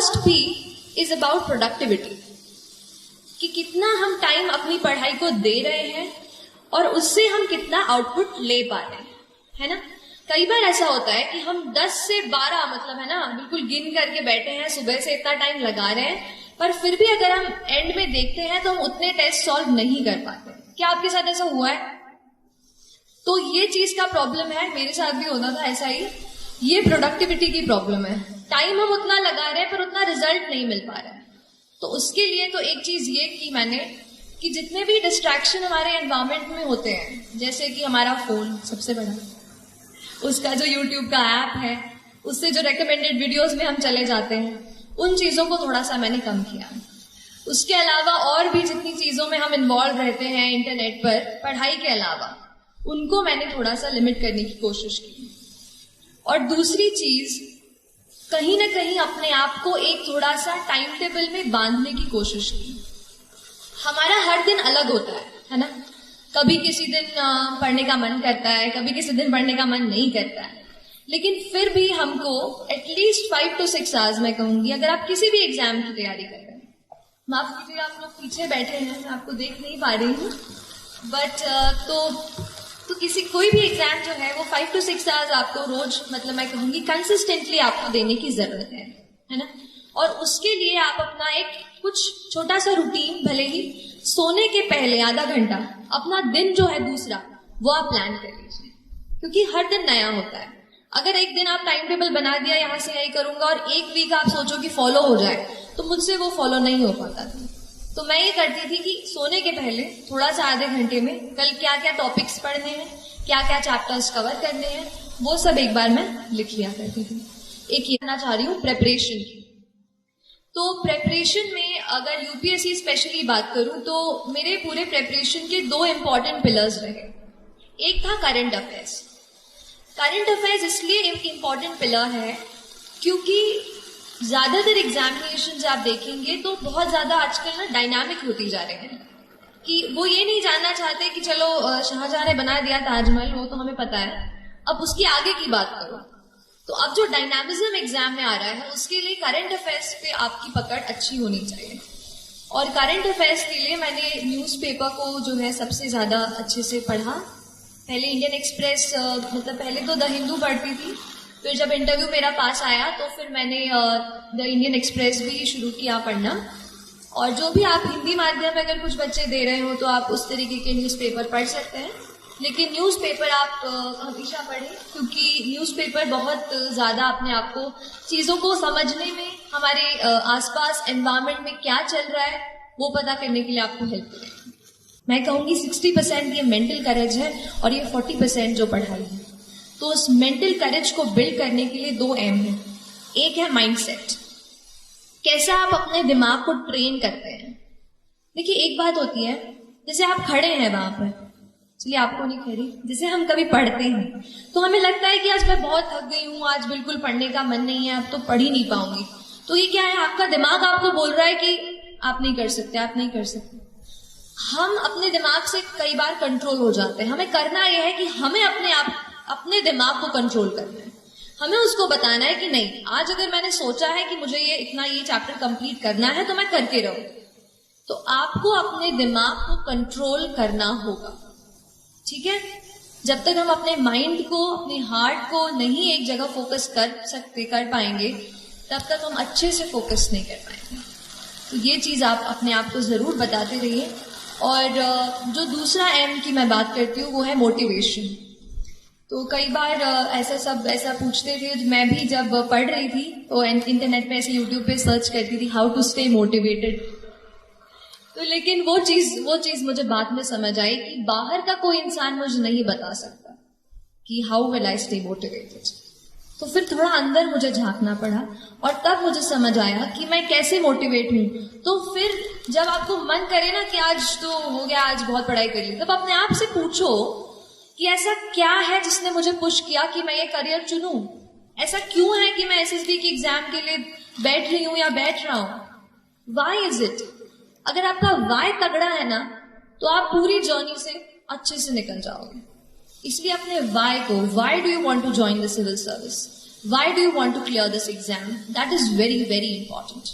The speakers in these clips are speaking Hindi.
First P is about productivity, कि कितना हम टाइम अपनी पढ़ाई को दे रहे हैं और उससे हम कितना आउटपुट ले पा रहे हैं, है ना। कई बार ऐसा होता है कि हम 10 से 12 मतलब है ना बिल्कुल गिन करके बैठे हैं, सुबह से इतना टाइम लगा रहे हैं, पर फिर भी अगर हम एंड में देखते हैं तो हम उतने टेस्ट सॉल्व नहीं कर पाते। क्या आपके साथ ऐसा हुआ है? तो ये चीज का प्रॉब्लम है, मेरे साथ भी होता था ऐसा ही। ये प्रोडक्टिविटी की प्रॉब्लम है, टाइम हम उतना लगा रहे हैं पर उतना रिजल्ट नहीं मिल पा रहा है। तो उसके लिए तो एक चीज ये की मैंने कि जितने भी डिस्ट्रैक्शन हमारे एनवायरमेंट में होते हैं, जैसे कि हमारा फोन सबसे बड़ा, उसका जो यूट्यूब का ऐप है, उससे जो रिकमेंडेड वीडियोस में हम चले जाते हैं, उन चीजों को थोड़ा सा मैंने कम किया। उसके अलावा और भी जितनी चीजों में हम इन्वॉल्व रहते हैं इंटरनेट पर पढ़ाई के अलावा, उनको मैंने थोड़ा सा लिमिट करने की कोशिश की। और दूसरी चीज, कहीं ना कहीं अपने आप को एक थोड़ा सा टाइम टेबल में बांधने की कोशिश की। हमारा हर दिन अलग होता है ना। कभी किसी दिन पढ़ने का मन करता है, कभी किसी दिन पढ़ने का मन नहीं करता है, लेकिन फिर भी हमको एटलीस्ट 5 to 6 आवर्स मैं कहूंगी, अगर आप किसी भी एग्जाम की तैयारी कर रहे हैं, माफ कीजिएगा आप लोग पीछे बैठे हैं, मैं आपको देख नहीं पा रही हूँ, बट तो किसी कोई भी एग्जाम जो है वो 5 to 6 आवर्स आपको रोज मतलब मैं कहूंगी कंसिस्टेंटली आपको देने की जरूरत है ना। और उसके लिए आप अपना एक कुछ छोटा सा रूटीन, भले ही सोने के पहले आधा घंटा अपना दिन जो है दूसरा वो आप प्लान कर लीजिए, क्योंकि हर दिन नया होता है। अगर एक दिन आप टाइम टेबल बना दिया यहाँ से यही करूंगा और एक वीक आप सोचो कि फॉलो हो जाए, तो मुझसे वो फॉलो नहीं हो पाता था। तो मैं ये करती थी कि सोने के पहले थोड़ा सा आधे घंटे में कल क्या क्या टॉपिक्स पढ़ने हैं, क्या क्या चैप्टर्स कवर करने हैं, वो सब एक बार मैं लिख लिया करती थी। एक ये करना चाह रही हूँ प्रेपरेशन की। तो प्रेपरेशन में अगर यूपीएससी स्पेशली बात करूं तो मेरे पूरे प्रेपरेशन के 2 इंपॉर्टेंट पिलर्स रहे। एक था करंट अफेयर्स। करंट अफेयर्स इसलिए एक इंपॉर्टेंट पिलर है क्योंकि ज्यादातर एग्जामिनेशन आप देखेंगे तो बहुत ज्यादा आजकल ना डायनामिक होती जा रहे हैं, कि वो ये नहीं जानना चाहते कि चलो शाहजहां ने बना दिया ताजमहल, वो तो हमें पता है, अब उसकी आगे की बात करो। तो अब जो डायनामिज्म एग्जाम में आ रहा है उसके लिए करंट अफेयर्स पे आपकी पकड़ अच्छी होनी चाहिए। और करंट अफेयर्स के लिए मैंने न्यूज़पेपर को जो है सबसे ज्यादा अच्छे से पढ़ा। पहले इंडियन एक्सप्रेस मतलब पहले तो द हिंदू पढ़ती थी, फिर जब इंटरव्यू मेरा पास आया तो फिर मैंने द इंडियन एक्सप्रेस भी शुरू किया पढ़ना। और जो भी आप हिंदी माध्यम में अगर कुछ बच्चे दे रहे हो तो आप उस तरीके के न्यूज़पेपर पढ़ सकते हैं, लेकिन न्यूज़पेपर आप हमेशा पढ़ें, क्योंकि न्यूज़पेपर बहुत ज़्यादा अपने आप को चीज़ों को समझने में, हमारे आसपास एनवायरनमेंट में क्या चल रहा है वो पता करने के लिए आपको हेल्प करेगा। मैं कहूँगी 60% ये मेंटल करेज है और ये 40% जो पढ़ाई है। तो उस मेंटल करेज को बिल्ड करने के लिए 2 एम है। एक है माइंडसेट, कैसा आप अपने दिमाग को ट्रेन करते हैं। देखिए एक बात होती है, जैसे आप खड़े हैं वहां पर, चलिए आपको नहीं कह रही, जैसे हम कभी पढ़ते हैं तो हमें लगता है कि आज मैं बहुत थक गई हूँ, आज बिल्कुल पढ़ने का मन नहीं है, अब तो पढ़ ही नहीं पाऊंगी। तो ये क्या है, आपका दिमाग आपको बोल रहा है कि आप नहीं कर सकते, आप नहीं कर सकते। हम अपने दिमाग से कई बार कंट्रोल हो जाते हैं। हमें करना यह है कि हमें अपने दिमाग को कंट्रोल करना है। हमें उसको बताना है कि नहीं, आज अगर मैंने सोचा है कि मुझे ये चैप्टर कंप्लीट करना है तो मैं करके रहूं। तो आपको अपने दिमाग को कंट्रोल करना होगा, ठीक है। जब तक हम अपने माइंड को, अपने हार्ट को नहीं एक जगह फोकस कर पाएंगे, तब तक हम अच्छे से फोकस नहीं कर पाएंगे। तो ये चीज आप अपने आप को जरूर बताते रहिए। और जो दूसरा एम की मैं बात करती हूँ वो है मोटिवेशन। तो कई बार ऐसा पूछते थे, मैं भी जब पढ़ रही थी तो इंटरनेट पे ऐसे यूट्यूब पे सर्च करती थी हाउ टू स्टे मोटिवेटेड। तो लेकिन वो चीज मुझे बाद में समझ आई कि बाहर का कोई इंसान मुझे नहीं बता सकता कि how will I stay motivated. तो फिर थोड़ा अंदर मुझे झांकना पड़ा और तब मुझे समझ आया कि मैं कैसे मोटिवेट हूँ। तो फिर जब आपको मन करे ना कि आज तो हो गया, आज बहुत पढ़ाई कर ली, तब अपने आप से पूछो कि ऐसा क्या है जिसने मुझे पुश किया कि मैं ये करियर चुनूं। ऐसा क्यों है कि मैं एसएसबी के एग्जाम के लिए बैठ रही हूं या बैठ रहा हूं। Why is it. अगर आपका वाई तगड़ा है ना तो आप पूरी जर्नी से अच्छे से निकल जाओगे। इसलिए अपने वाई को, why do you want to join the civil service, Why do you want to clear this exam? That is very, very important.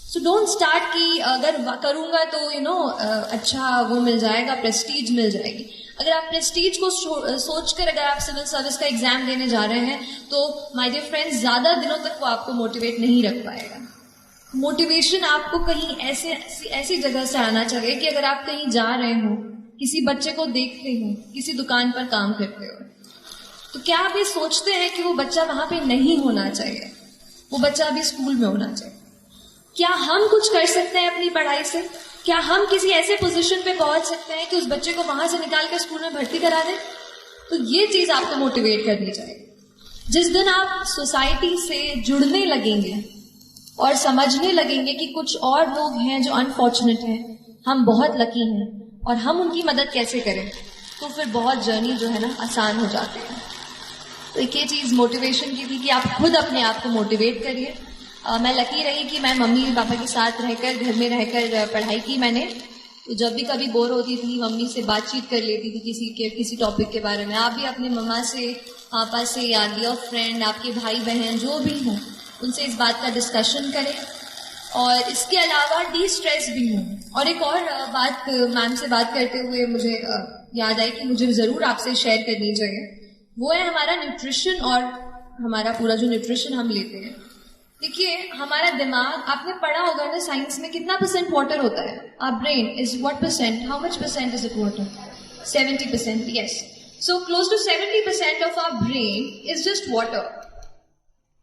So don't start कि अगर करूँगा तो अच्छा वो मिल जाएगा, प्रेस्टीज मिल जाएगी. अगर आप प्रेस्टीज को सोचकर अगर आप सिविल सर्विस का एग्जाम देने जा रहे हैं तो माय डियर फ्रेंड्स ज्यादा दिनों तक वो आपको मोटिवेट नहीं रख पाएगा. मोटिवेशन आपको कहीं ऐसी जगह से आना चाहिए कि अगर आप कहीं जा रहे हो, किसी बच्चे को देख रहे हो, किसी दुकान पर काम करते हो, तो क्या आप ये सोचते हैं कि वो बच्चा वहां पे नहीं होना चाहिए, वो बच्चा अभी स्कूल में होना चाहिए. क्या हम कुछ कर सकते हैं अपनी पढ़ाई से? क्या हम किसी ऐसे पोजीशन पे पहुंच सकते हैं कि उस बच्चे को वहां से निकाल कर स्कूल में भर्ती करा दें? तो ये चीज आपको मोटिवेट करनी चाहिए. जिस दिन आप सोसाइटी से जुड़ने लगेंगे और समझने लगेंगे कि कुछ और लोग हैं जो अनफॉर्चुनेट हैं, हम बहुत लकी हैं और हम उनकी मदद कैसे करें, तो फिर बहुत जर्नी जो है ना आसान हो जाती है. तो एक ये चीज मोटिवेशन की थी कि आप खुद अपने आप को मोटिवेट करिए. मैं लकी रही कि मैं मम्मी पापा के साथ रहकर, घर में रहकर पढ़ाई की मैंने. तो जब भी कभी बोर होती थी मम्मी से बातचीत कर लेती थी किसी टॉपिक के बारे में. आप भी अपने मम्मा से, पापा से या डियर फ्रेंड, आपके भाई बहन जो भी हों, उनसे इस बात का डिस्कशन करें. और इसके अलावा डी स्ट्रेस भी हूँ. और एक और बात मैम से बात करते हुए मुझे याद आई कि मुझे ज़रूर आपसे शेयर करनी चाहिए. वो है हमारा न्यूट्रिशन और हमारा पूरा जो न्यूट्रिशन हम लेते हैं. देखिए हमारा दिमाग, आपने पढ़ा होगा ना साइंस में, कितना % वाटर होता है. Our brain is what %? How much % is it water? 70%. Yes. So close to 70% of our brain is just water.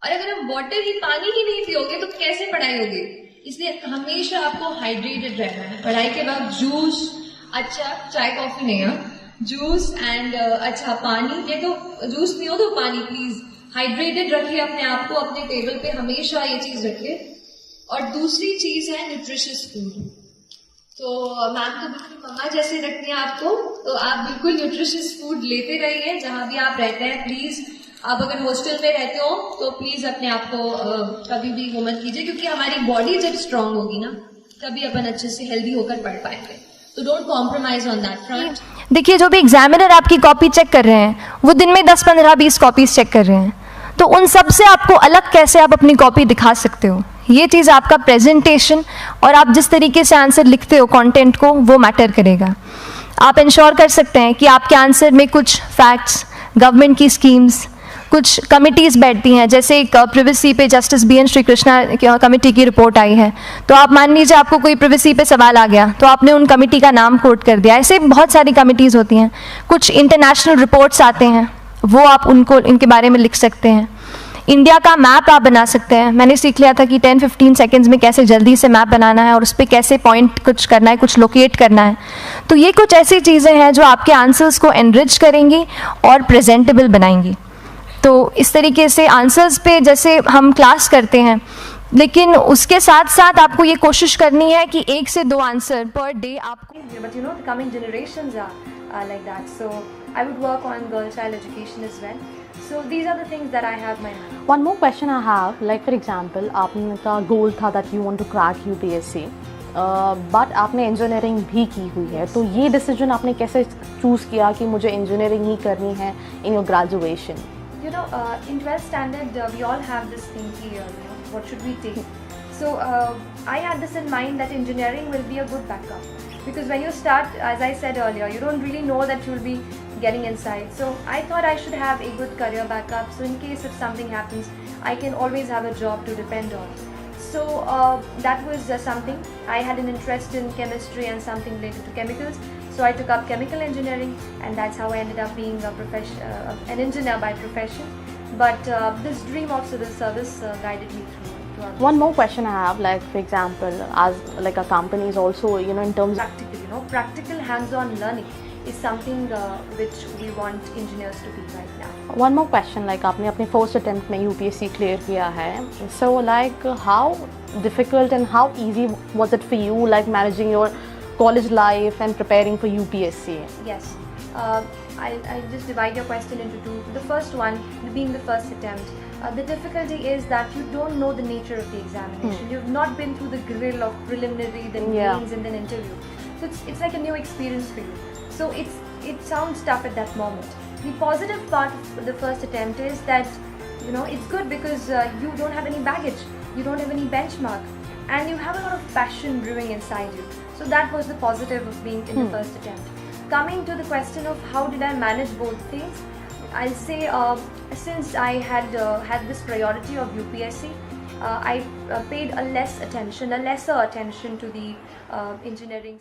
और अगर हम वाटर ही, पानी ही नहीं पियोगे तो कैसे पढ़ाई होगी? इसलिए हमेशा आपको हाइड्रेटेड रहना है. पढ़ाई के बाद जूस, अच्छा चाय कॉफी नहीं है, जूस एंड अच्छा पानी. ये तो जूस पियो तो पानी प्लीज. हाइड्रेटेड रखिए अपने आप को. अपने टेबल पे हमेशा ये चीज रखिए. और दूसरी चीज है न्यूट्रिशियस फूड. तो मैम तो बिल्कुल मम्मा जैसे रखती हैं आपको, तो आप बिल्कुल न्यूट्रिशियस फूड लेते रहिए जहां भी आप रहते हैं. प्लीज आप अगर हॉस्टल में रहते हो तो प्लीज अपने आप को कभी भी वो मत कीजिए, क्योंकि हमारी बॉडी जब स्ट्रांग होगी ना तभी अपन अच्छे से हेल्दी होकर पढ़ पाएंगे. तो don't compromise on that front. देखिए जो भी एग्जामिनर आपकी कॉपी चेक कर रहे हैं वो दिन में 10, 15, 20 कॉपीज चेक कर रहे हैं. तो उन सब से आपको अलग कैसे आप अपनी कॉपी दिखा सकते हो, ये चीज़ आपका प्रेजेंटेशन और आप जिस तरीके से आंसर लिखते हो कंटेंट को, वो मैटर करेगा. आप इंश्योर कर सकते हैं कि आपके आंसर में कुछ फैक्ट्स, गवर्नमेंट की स्कीम्स, कुछ कमिटीज़ बैठती हैं. जैसे एक प्रिवेसी पे justice BN Shri Krishna committee की रिपोर्ट आई है, तो आप मान लीजिए आपको कोई प्रिवेसी पे सवाल आ गया तो आपने उन कमेटी का नाम कोट कर दिया. ऐसे बहुत सारी कमिटीज़ होती हैं. कुछ इंटरनेशनल रिपोर्ट्स आते हैं, वो आप उनको इनके बारे में लिख सकते हैं. इंडिया का मैप आप बना सकते हैं. मैंने सीख लिया था कि 10-15 सेकेंड्स में कैसे जल्दी से मैप बनाना है और उस पर कैसे पॉइंट कुछ करना है, कुछ लोकेट करना है. तो ये कुछ ऐसी चीज़ें हैं जो आपके आंसर्स को एनरिच करेंगी और प्रेजेंटेबल बनाएंगी. तो इस तरीके से आंसर्स पे जैसे हम क्लास करते हैं, लेकिन उसके साथ साथ आपको ये कोशिश करनी है कि 1 से 2 आंसर पर डे आपको. But you know the coming generations are like that. So I would work on girl child education as well. So these are the things that I have my mind. One more question I have, like for example, आपका goal था that you want to crack UPSC, but आपने engineering भी की हुई है. तो ये decision आपने कैसे choose किया कि मुझे engineering ही करनी है in your graduation? You know, in 12th standard, we all have this thing here, what should we take? So I had this in mind that engineering will be a good backup. Because when you start, as I said earlier, you don't really know that you'll be getting inside. So I thought I should have a good career backup. So in case if something happens, I can always have a job to depend on. So that was something. I had an interest in chemistry and something related to chemicals. So I took up chemical engineering, and that's how I ended up being an engineer by profession. But this dream of civil service guided me through. One more question I have, like for example, as like a company is also, you know, in terms of practical hands-on learning is something which we want engineers to be right now. One more question, like आपने अपने first attempt में UPSC clear किया है, so like how difficult and how easy was it for you, like managing your college life and preparing for UPSC? Yes, I'll just divide your question into two. The first one being the first attempt. The difficulty is that you don't know the nature of the examination. You've not been through the grill of preliminary, then mains, and then interview. So it's like a new experience for you. So it sounds tough at that moment. The positive part of the first attempt is that You know, it's good because you don't have any baggage, you don't have any benchmark, and you have a lot of passion brewing inside you. So that was the positive of being in the first attempt. Coming to the question of how did I manage both things, I'll say since I had had this priority of UPSC, I paid a lesser attention to the engineering.